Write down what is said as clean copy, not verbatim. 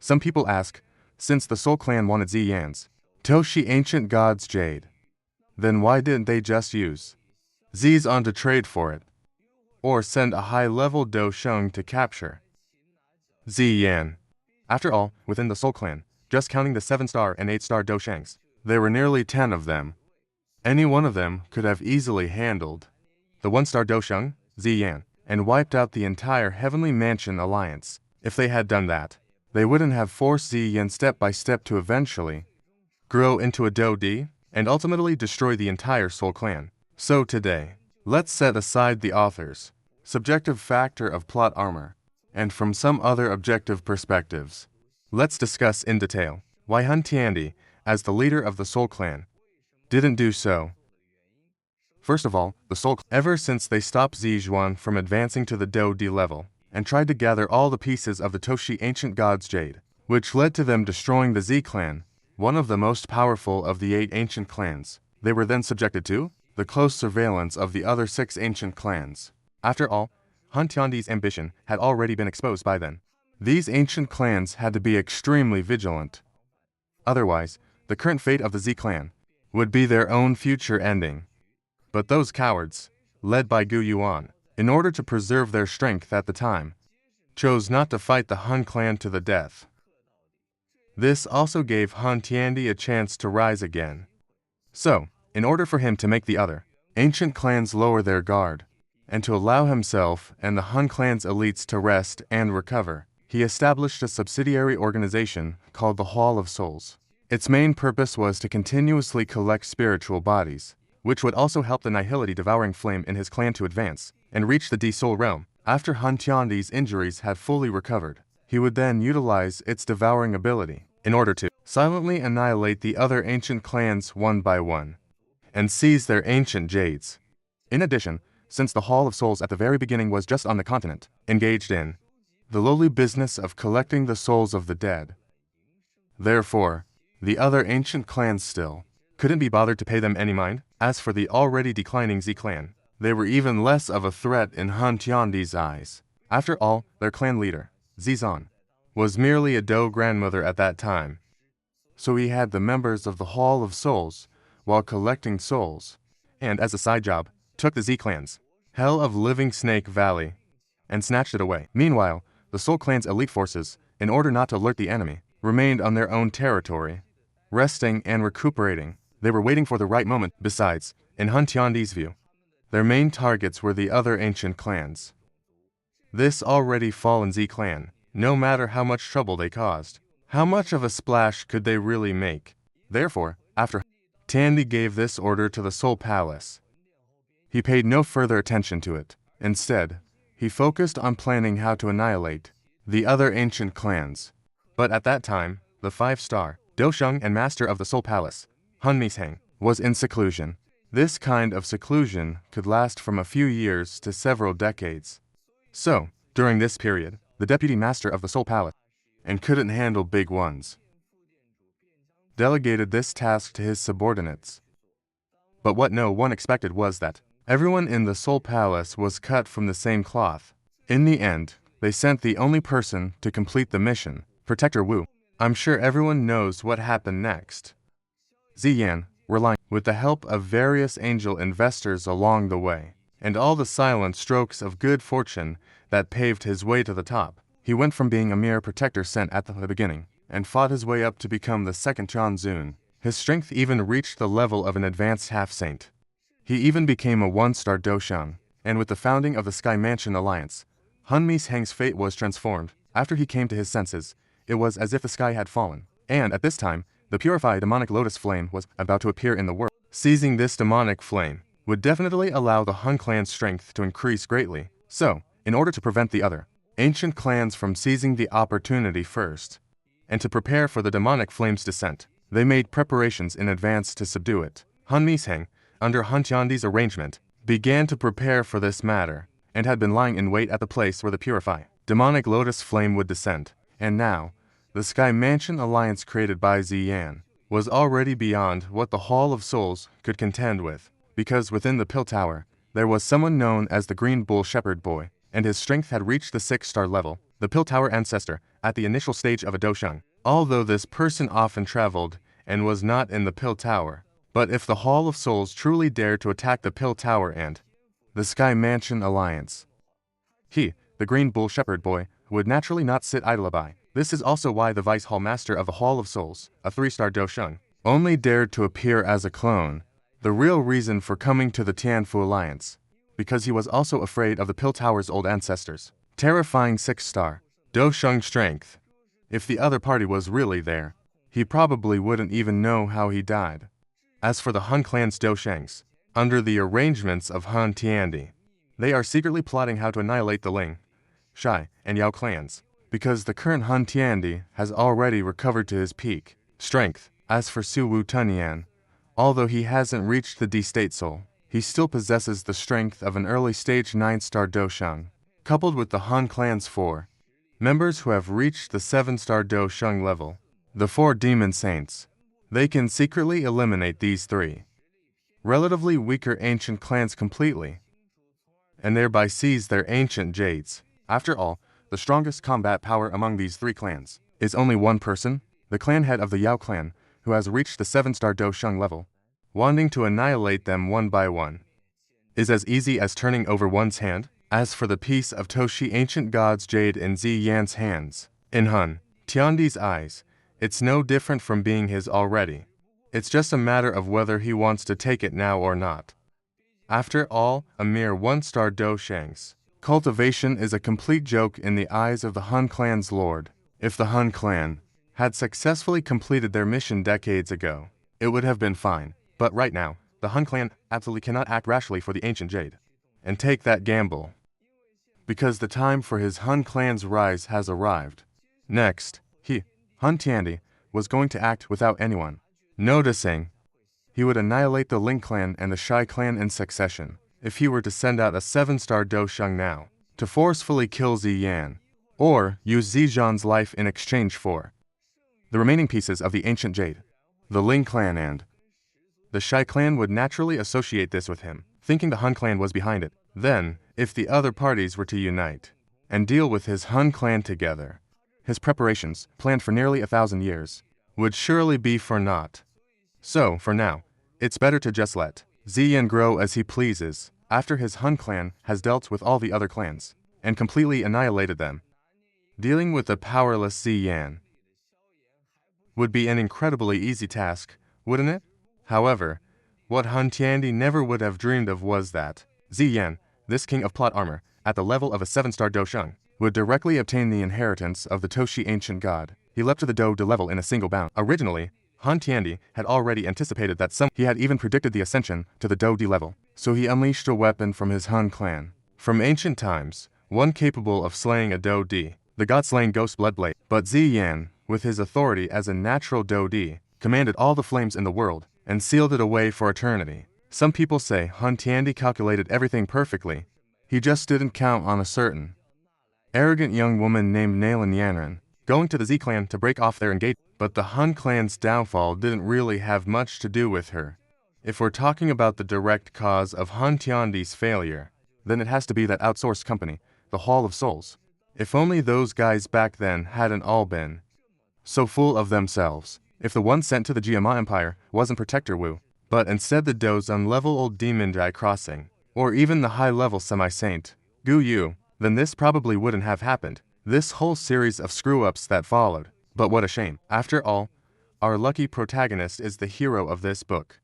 Some people ask, since the Soul Clan wanted Xian's Toshi Ancient God's Jade, then why didn't they just use Z's on to trade for it? Or send a high-level Do Sheng to capture Ziyan? After all, within the Soul Clan, just counting the 7-star and 8-star Do Shengs, there were nearly 10 of them. Any one of them could have easily handled the 1-star Do Sheng, Ziyan, and wiped out the entire Heavenly Mansion alliance. If they had done that, they wouldn't have forced Ziyan step by step to eventually grow into a Do D and ultimately destroy the entire Soul Clan. So today, let's set aside the author's subjective factor of plot armor, and from some other objective perspectives, let's discuss in detail why Han Tiandi, as the leader of the Soul Clan, didn't do so. First of all, the Soul Clan, ever since they stopped Zizhuan from advancing to the Do D level, and tried to gather all the pieces of the Toshi Ancient God's Jade, which led to them destroying the Z Clan, one of the most powerful of the 8 ancient clans, they were then subjected to the close surveillance of the other 6 ancient clans. After all, Han Tiandi's ambition had already been exposed by then. These ancient clans had to be extremely vigilant. Otherwise, the current fate of the Z Clan would be their own future ending. But those cowards, led by Gu Yuan, in order to preserve their strength at the time, chose not to fight the Han clan to the death. This also gave Han Tiandi a chance to rise again. So, in order for him to make the other ancient clans lower their guard, and to allow himself and the Han clan's elites to rest and recover, he established a subsidiary organization called the Hall of Souls. Its main purpose was to continuously collect spiritual bodies, which would also help the Nihility devouring flame in his clan to advance and reach the D-Soul realm. After Han Tiandi's injuries had fully recovered, he would then utilize its devouring ability in order to silently annihilate the other ancient clans one by one and seize their ancient jades. In addition, since the Hall of Souls at the very beginning was just on the continent, engaged in the lowly business of collecting the souls of the dead, therefore, the other ancient clans still couldn't be bothered to pay them any mind. As for the already declining Z clan, they were even less of a threat in Han Tiandi's eyes. After all, their clan leader, Zizan, was merely a Do grandmother at that time. So he had the members of the Hall of Souls while collecting souls, and as a side job, took the Z clan's Hell of Living Snake Valley and snatched it away. Meanwhile, the Soul Clan's elite forces, in order not to alert the enemy, remained on their own territory, resting and recuperating. They were waiting for the right moment. Besides, in Han Tiandi's view, their main targets were the other ancient clans. This already fallen Z clan, no matter how much trouble they caused, how much of a splash could they really make? Therefore, after Tiandi gave this order to the Soul Palace, he paid no further attention to it. Instead, he focused on planning how to annihilate the other ancient clans. But at that time, the 5-star Do Sheng and master of the Soul Palace, Han Misheng, was in seclusion. This kind of seclusion could last from a few years to several decades. So, during this period, the deputy master of the Soul Palace, and couldn't handle big ones, delegated this task to his subordinates. But what no one expected was that everyone in the Soul Palace was cut from the same cloth. In the end, they sent the only person to complete the mission, Protector Wu. I'm sure everyone knows what happened next. Ziyan, relying with the help of various angel investors along the way, and all the silent strokes of good fortune that paved his way to the top, he went from being a mere protector sent at the beginning, and fought his way up to become the second Tianzun. His strength even reached the level of an advanced half-saint. He even became a 1-star Do Sheng, and with the founding of the Sky Mansion Alliance, Han Misheng's fate was transformed. After he came to his senses, it was as if the sky had fallen, and at this time, the purified demonic lotus flame was about to appear in the world. Seizing this demonic flame would definitely allow the Han clan's strength to increase greatly. So, in order to prevent the other ancient clans from seizing the opportunity first, and to prepare for the demonic flame's descent, they made preparations in advance to subdue it. Han Misheng, under Han Tiandi's arrangement, began to prepare for this matter, and had been lying in wait at the place where the purified demonic lotus flame would descend. And now, the Sky Mansion Alliance created by Ziyan was already beyond what the Hall of Souls could contend with, because within the Pill Tower, there was someone known as the Green Bull Shepherd Boy, and his strength had reached the 6-star level. the Pill Tower ancestor, at the initial stage of a Dosheng. Although this person often traveled and was not in the Pill Tower. But if the Hall of Souls truly dared to attack the Pill Tower and the Sky Mansion Alliance, he, the Green Bull Shepherd Boy, would naturally not sit idle by. This is also why the Vice Hall Master of the Hall of Souls, a 3-star Dosheng, only dared to appear as a clone. The real reason for coming to the Tianfu Alliance, because he was also afraid of the Pill Tower's old ancestors. Terrifying 6-star Dosheng strength. If the other party was really there, he probably wouldn't even know how he died. As for the Han clan's Doshengs, under the arrangements of Han Tiandi, they are secretly plotting how to annihilate the Ling, Shai, and Yao clans, because the current Han Tiandi has already recovered to his peak strength. As for Su Wu Tunyan, although he hasn't reached the D-State Soul, he still possesses the strength of an early-stage 9-star Dosheng, coupled with the Han clan's 4 members who have reached the 7-star Dosheng level, the 4 Demon Saints. They can secretly eliminate these 3 relatively weaker ancient clans completely, and thereby seize their ancient jades. After all, the strongest combat power among these 3 clans is only one person, the clan head of the Yao clan, who has reached the 7-star Dosheng level. Wanting to annihilate them one by one is as easy as turning over one's hand. As for the piece of Toshi ancient god's jade in Ziyan's hands, in Han Tiandi's eyes, it's no different from being his already. It's just a matter of whether he wants to take it now or not. After all, a mere 1-star Dosheng's cultivation is a complete joke in the eyes of the Han clan's lord. If the Han clan had successfully completed their mission decades ago, it would have been fine. But right now, the Han clan absolutely cannot act rashly for the ancient jade and take that gamble, because the time for his Han clan's rise has arrived. Next, he, Han Tiandi, was going to act without anyone noticing. He would annihilate the Ling clan and the Shai clan in succession. If he were to send out a 7-star Dosheng now, to forcefully kill Ziyan, or use Zizhan's life in exchange for the remaining pieces of the ancient jade, the Ling clan and the Shai clan would naturally associate this with him, thinking the Han clan was behind it. Then, if the other parties were to unite and deal with his Han clan together, his preparations, planned for nearly 1,000 years, would surely be for naught. So, for now, it's better to just let Ziyan grow as he pleases, after his Han clan has dealt with all the other clans and completely annihilated them. Dealing with the powerless Ziyan would be an incredibly easy task, wouldn't it? However, what Han Tiandi never would have dreamed of was that Ziyan, this king of plot armor, at the level of a 7-star Dosheng, would directly obtain the inheritance of the Toshi ancient god. He leapt to the Do level in a single bound. Originally, Han Tiandi had already anticipated that he had even predicted the ascension to the Do D level, so he unleashed a weapon from his Han clan. From ancient times, one capable of slaying a Do D, the god-slaying ghost Bloodblade. But Ziyan, with his authority as a natural Do D, commanded all the flames in the world and sealed it away for eternity. Some people say Han Tiandi calculated everything perfectly. He just didn't count on a certain arrogant young woman named Nalan Yanran, going to the Z clan to break off their engagement. But the Han clan's downfall didn't really have much to do with her. If we're talking about the direct cause of Han Tiandi's failure, then it has to be that outsourced company, the Hall of Souls. If only those guys back then hadn't all been so full of themselves. If the one sent to the Jiama Empire wasn't Protector Wu, but instead the Do's unlevel old demon Dai crossing, or even the high-level semi-saint, Gu Yu, then this probably wouldn't have happened. This whole series of screw-ups that followed. But what a shame. After all, our lucky protagonist is the hero of this book.